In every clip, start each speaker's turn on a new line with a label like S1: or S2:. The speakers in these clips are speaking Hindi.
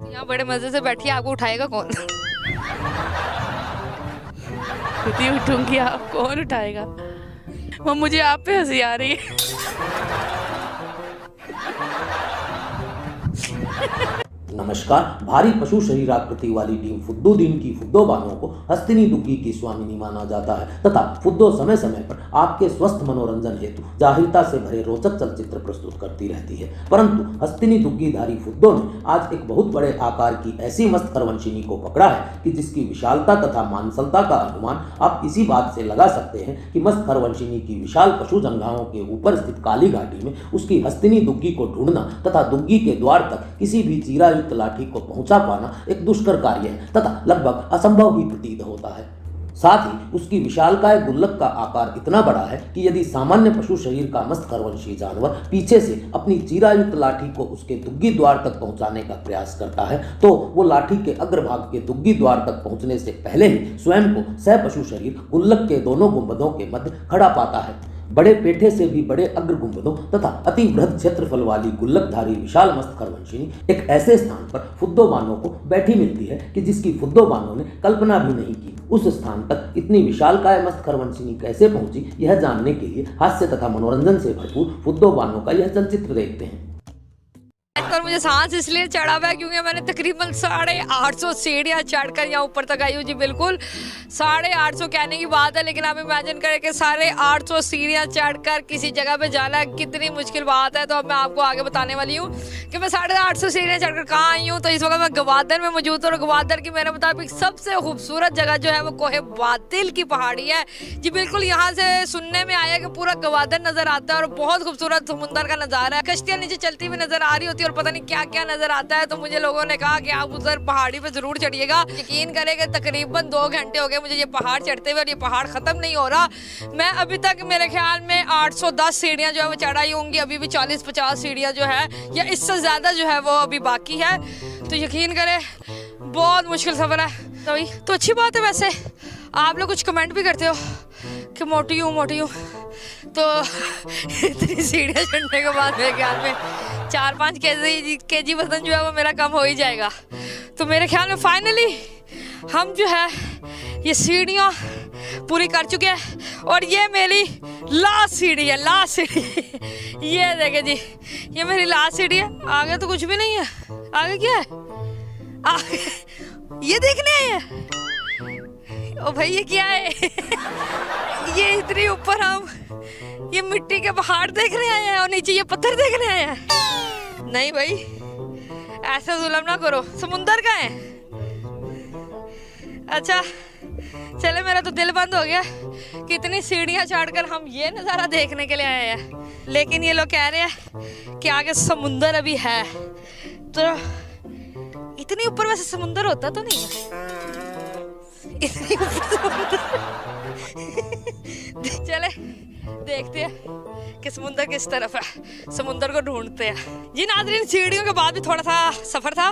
S1: यहाँ बड़े मजे से बैठी है, आपको उठाएगा कौन?
S2: खुद ही उठूंगी, आप कौन उठाएगा? वो मुझे आप पे हंसी आ रही है।
S3: नमस्कार। भारी पशु शरीराकृति वाली टीम फुद्दो-दीन की फुद्दो बानों को हस्तिनी दुग्गी की स्वामिनी माना जाता है तथा फुद्दो समय समय पर आपके स्वस्थ मनोरंजन हेतु जाहिरता से भरे रोचक चलचित्र प्रस्तुत करती रहती है। परंतु हस्तिनी दुग्गीधारी फुद्दो ने आज एक बहुत बड़े आकार की ऐसी मस्त खरवंशिनी को पकड़ा है कि जिसकी विशालता तथा मांसलता का अनुमान आप इसी बात से लगा सकते हैं कि मस्त खरवंशिनी की विशाल पशु जंघाओं के ऊपर स्थित काली घाटी में उसकी हस्तिनी दुग्गी को ढूंढना तथा दुग्गी के द्वार तक किसी भी चीरा लाठी को पहुंचा पाना एक दुष्कर कार्य है तथा लगभग असंभव ही प्रतीत होता है। साथ ही उसकी विशालकाय गुल्लक का आकार इतना बड़ा है कि यदि सामान्य पशु शरीर का मस्त खरवंशी जानवर पीछे से अपनी चीरायुक्त लाठी को उसके दुग्गी द्वार तक पहुंचाने का प्रयास करता है तो वो लाठी के अग्रभाग के दुग्गी द्वार तक पहुंचने से पहले ही स्वयं को सह पशु शरीर गुल्लक के दोनों गुंबदों के मध्य खड़ा पाता है। बड़े पेठे से भी बड़े अग्र गुंबदों तथा अति बृहद क्षेत्रफल वाली गुल्लकधारी विशाल मस्त खरवंशिनी एक ऐसे स्थान पर फुद्दो बानों को बैठी मिलती है कि जिसकी फुद्दो बानों ने कल्पना भी नहीं की। उस स्थान तक इतनी विशालकाय मस्त खरवंशिनी कैसे पहुंची, यह जानने के लिए हास्य तथा मनोरंजन से भरपूर फुद्दो बानों का यह चलचित्र देखते हैं।
S1: और मुझे सांस इसलिए चढ़ा हुआ है क्योंकि मैंने तकरीबन 850 सीढ़ियाँ चढ़कर यहाँ ऊपर तक आई हूँ जी। बिल्कुल 850 कहने की बात है, लेकिन आप इमेजिन करें कि 850 सीढ़ियाँ चढ़कर किसी जगह पे जाना कितनी मुश्किल बात है। तो अब मैं आपको आगे बताने वाली हूँ कि मैं 850 सीढ़ियाँ चढ़कर कहाँ आई हूँ। तो इस वक्त मैं गवादर में मौजूद हूँ और गवादर की मेरे मुताबिक सबसे खूबसूरत जगह जो है वो कोहे बातिल की पहाड़ी है जी। बिल्कुल यहाँ से सुनने में आया कि पूरा गवादर नजर आता है और बहुत खूबसूरत समुंदर का नज़ारा है। कश्तियाँ नीचे चलती हुई नजर आ रही होती है और पता नहीं क्या क्या नजर आता है। तो मुझे लोगों ने कहा कि आप उधर पहाड़ी पे जरूर चढ़िएगा। यकीन करें कि तकरीबन 2 घंटे हो गए मुझे ये पहाड़ चढ़ते हुए और ये पहाड़ खत्म नहीं हो रहा। मैं अभी तक मेरे ख्याल में 810 सीढ़ियाँ जो है वो चढ़ाई होंगी। अभी भी 40-50 सीढ़ियाँ जो है या इससे ज़्यादा जो है वो अभी बाकी है। तो यकीन करें बहुत मुश्किल सफ़र है। तो अच्छी बात है। वैसे आप लोग कुछ कमेंट भी करते हो कि मोटी हूँ तो इतनी सीढ़ियाँ चढ़ने के बाद मेरे ख्याल में 4-5 केजी वजन जो है वो मेरा कम हो ही जाएगा। तो मेरे ख्याल में फाइनली हम जो है ये सीढ़ियाँ पूरी कर चुके हैं और ये मेरी लास्ट सीढ़ी है। लास्ट सीढ़ी ये देखे जी, ये मेरी लास्ट सीढ़ी है। आगे तो कुछ भी नहीं है। आगे क्या है? आगे ये देखने आए हैं। ओ भाई ये क्या है? ये इतनी ऊपर हम ये मिट्टी के पहाड़ देख रहे हैं और नीचे ये पत्थर देख रहे हैं। नहीं भाई ऐसा जुल्म ना करो। समुंदर का है। अच्छा चले, मेरा तो दिल बंद हो गया कि इतनी सीढ़ियाँ चढ़कर हम ये नज़ारा देखने के लिए आए हैं, लेकिन ये लोग कह रहे हैं कि आगे समुंदर अभी है। तो इतनी ऊपर वैसे समुंदर होता तो नहीं है। इतनी ऊपर चले देखते हैं कि समुंदर किस तरफ है। समुंदर को ढूंढते हैं जी। नाज़रीन सीढ़ियों के बाद भी थोड़ा सा सफ़र था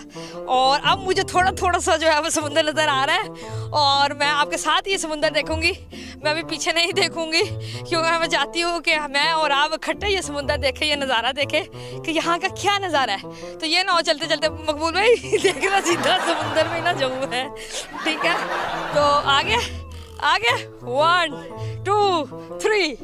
S1: और अब मुझे थोड़ा सा जो है वो समुंदर नज़र आ रहा है और मैं आपके साथ ये समुंदर देखूंगी। मैं अभी पीछे नहीं देखूंगी क्योंकि मैं चाहती हूँ कि मैं और आप इकट्ठे ये समुंदर देखें, ये नज़ारा देखें कि यहाँ का क्या नज़ारा है। तो ये ना हो चलते चलते मकबूल भाई देखना सीधा समुंदर में ना जाऊँ है। ठीक है तो आगे 1 2 3।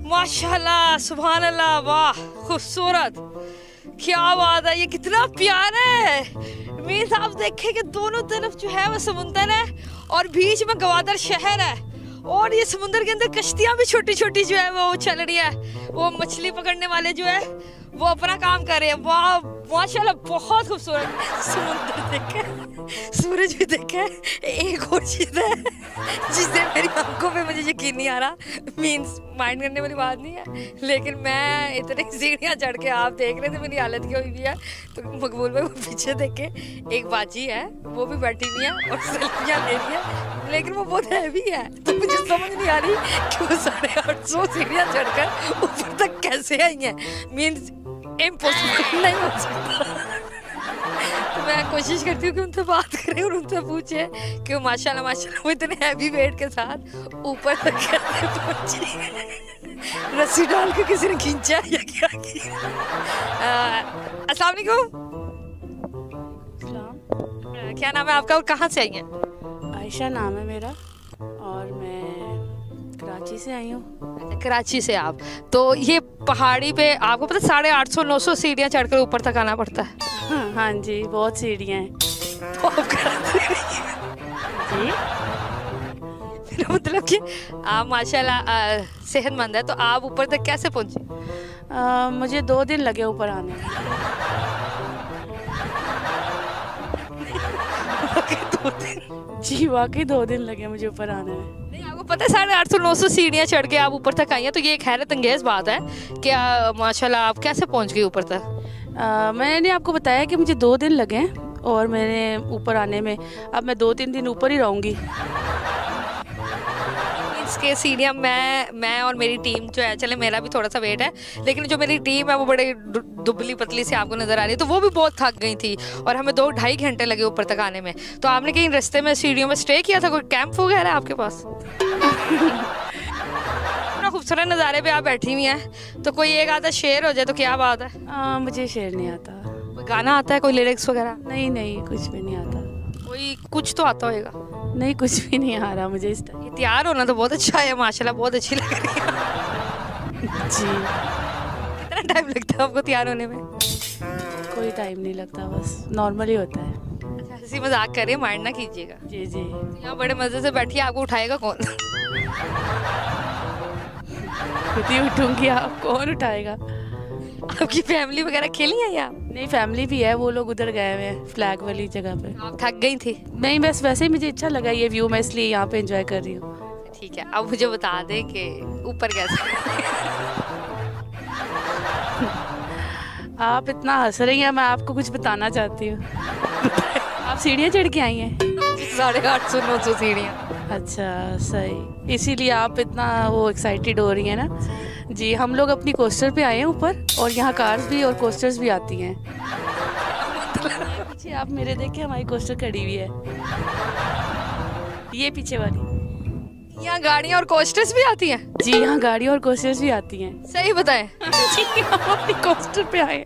S1: माशाल्लाह सुभान अल्लाह, वाह खूबसूरत, क्या बात है। ये कितना प्यारा है। मीन्स आप देखें कि दोनों तरफ जो है वो समुंदर है और बीच में गवादर शहर है और ये समुंदर के अंदर कश्तियाँ भी छोटी छोटी जो है वो चल रही है। वो मछली पकड़ने वाले जो है वो अपना काम कर रहे हैं। वाह माशाल्लाह बहुत खूबसूरत समुंदर देखे, सूरज भी देखे। एक और चीज़ है जिससे मेरी आंखों पे मुझे यकीन नहीं आ रहा। मीन्स माइंड करने वाली बात नहीं है, लेकिन मैं इतनी सीढ़ियाँ चढ़ के आप देख रहे थे मेरी हालत क्या हुई हुई है। तो मकबूल भाई वो पीछे देखे एक बाजी है वो भी बैठी हुई है और सेल्फियाँ ले रही है, लेकिन वो बहुत हैवी है। तो मुझे समझ नहीं आ रही कि वो 850 सीढ़ियाँ चढ़कर ऊपर तक कैसे आई हैं। मीन्स इम्पॉसिबल नहीं हो सकता। मैं कोशिश करती हूँ कि उनसे बात करें और उनसे पूछे कि माशाल्लाह माशाल्लाह वो इतने हैवी वेट के साथ ऊपर तक कैसे पहुंची। रस्सी डाल के किसी ने खींचा या क्या किया। अस्सलाम वालेकुम। क्या नाम है आपका और कहाँ से आई हैं?
S2: आयशा नाम है मेरा और मैं कराची से आई हूँ।
S1: अच्छा, कराची से आप। तो ये पहाड़ी पे आपको पता 850-900 सीढ़ियाँ चढ़कर ऊपर तक आना पड़ता है।
S2: हाँ जी, बहुत सीढ़ियाँ हैं।
S1: तो आप कराची
S2: जी
S1: मेरा मतलब कि आप माशाल्लाह सेहतमंद है, तो आप ऊपर तक कैसे पहुंचे?
S2: मुझे 2 दिन लगे ऊपर आने में। जी वाकई 2 दिन लगे मुझे ऊपर आने में।
S1: नहीं, आपको पता है 850-900 सीढ़ियाँ चढ़ के आप ऊपर तक आई हैं, तो ये एक हैरत अंगेज बात है कि माशाल्लाह आप कैसे पहुंच गई ऊपर तक?
S2: मैंने आपको बताया कि मुझे 2 दिन लगे हैं और मैंने ऊपर आने में, अब मैं 2-3 दिन ऊपर ही रहूँगी।
S1: इसके सीढ़ियाँ मैं और मेरी टीम जो है, चले मेरा भी थोड़ा सा वेट है, लेकिन जो मेरी टीम है वो बड़े दुबली पतली से आपको नज़र आ रही है, तो वो भी बहुत थक गई थी और हमें 2-2.5 घंटे लगे ऊपर तक आने में। तो आपने कहीं रास्ते में सीढ़ियों में स्टे किया था? कोई कैंप वगैरह है आपके पास? इतना खूबसूरत नज़ारे पे आप बैठी हुई हैं, तो कोई एक आधा शेर हो जाए तो क्या बात है?
S2: मुझे शेर नहीं आता।
S1: कोई गाना आता है, कोई लिरिक्स वगैरह?
S2: नहीं कुछ भी नहीं आता।
S1: कोई कुछ तो आता होएगा?
S2: नहीं, कुछ भी नहीं आ रहा मुझे इस टाइम।
S1: ये तैयार होना तो बहुत अच्छा है माशाल्लाह, बहुत अच्छी लग रही है।
S2: जी
S1: कितना टाइम लगता है आपको तैयार होने में?
S2: कोई टाइम नहीं लगता, बस नॉर्मल ही होता है।
S1: अच्छा, हंसी मजाक करिए, माइंड ना कीजिएगा।
S2: जी
S1: यहाँ बड़े मजे से बैठिए, आपको उठाएगा कौन?
S2: खुद ही उठूंगी, आप कौन उठाएगा?
S1: आपकी फैमिली वगैरह खेली है या?
S2: नहीं, फैमिली भी है, वो लोग उधर गए हुए हैं फ्लैग वाली जगह पे।
S1: आप थक गई थी?
S2: नहीं, बस वैसे ही मुझे अच्छा लगा ये व्यू, मैं इसलिए यहाँ पे एंजॉय कर रही हूँ।
S1: ठीक है, अब मुझे बता दें कि ऊपर कैसे?
S2: आप इतना हंस रही हैं, मैं आपको कुछ बताना चाहती हूँ। आप सीढ़ियाँ चढ़ के आई हैं?
S1: 850-900 सीढ़ियाँ।
S2: अच्छा, सही, इसीलिए आप इतना वो एक्साइटेड हो रही हैं ना। जी, हम लोग अपनी कोस्टर पे आए हैं ऊपर, और यहाँ कार्स भी और कोस्टर्स भी आती हैं। पीछे आप मेरे देख के हमारी कोस्टर खड़ी हुई है, ये पीछे वाली।
S1: यहाँ गाड़ियाँ और कोस्टर्स भी आती हैं?
S2: जी, यहाँ गाड़ी और कोस्टर्स भी आती हैं।
S1: सही बताएं?
S2: जी, हम अपनी कोस्टर पे आए हैं।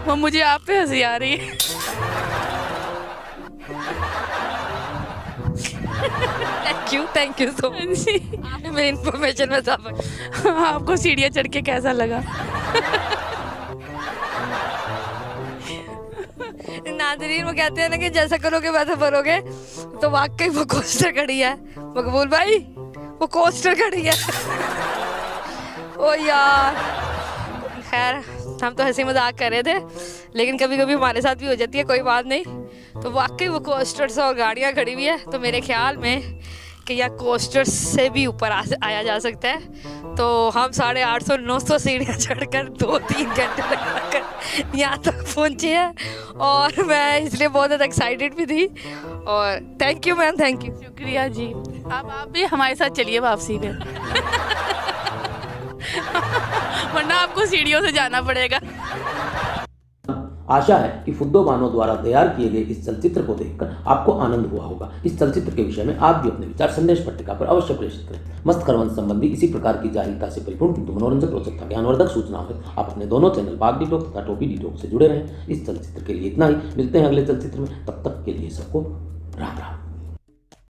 S2: वो मुझे आप पे हंसी आ रही है।
S1: Thank you so much. आपने मेरी इन्फॉर्मेशन में इजाफा।
S2: आपको सीढ़ियाँ चढ़ के कैसा लगा?
S1: नाज़रीन वो कहते हैं ना कि जैसा करोगे वैसा भरोगे, तो वाकई वो कोस्टर खड़ी है। मकबूल भाई, वो कोस्टर खड़ी है। ओ यार, खैर हम तो हंसी मजाक कर रहे थे, लेकिन कभी कभी हमारे साथ भी हो जाती है, कोई बात नहीं। तो वाकई वो कोस्टर्स और गाड़ियाँ खड़ी हुई है, तो मेरे ख्याल में कि या कोस्टर्स से भी ऊपर आया जा सकता है। तो हम 850-900 सीढ़ियाँ चढ़कर 2-3 घंटे लगाकर यहाँ तक पहुँचे हैं, और मैं इसलिए बहुत ज़्यादा एक्साइटेड भी थी। और thank you ma'am, thank you.
S2: शुक्रिया जी। अब आप भी हमारे साथ चलिए वापसी पे। वरना आपको सीढ़ियों से जाना पड़ेगा।
S3: आशा है कि फुद्दो बानो द्वारा तैयार किए गए इस चलचित्र को देखकर आपको आनंद हुआ होगा। इस चलचित्र के विषय में आप भी अपने विचार संदेश पट्टिका पर अवश्य प्रेषित करें। मस्त करवंश संबंधी इसी प्रकार की जाहिरता से परिपूर्ण किंतु मनोरंजक, रोचक तथा ज्ञानवर्धक सूचनाओं से आप अपने दोनों चैनल बाग डी टॉक तथा टोपी डी टॉक से जुड़े रहें। इस चलचित्र के लिए इतना ही, मिलते हैं अगले चलचित्र में, तब तक के लिए सबको राम राम।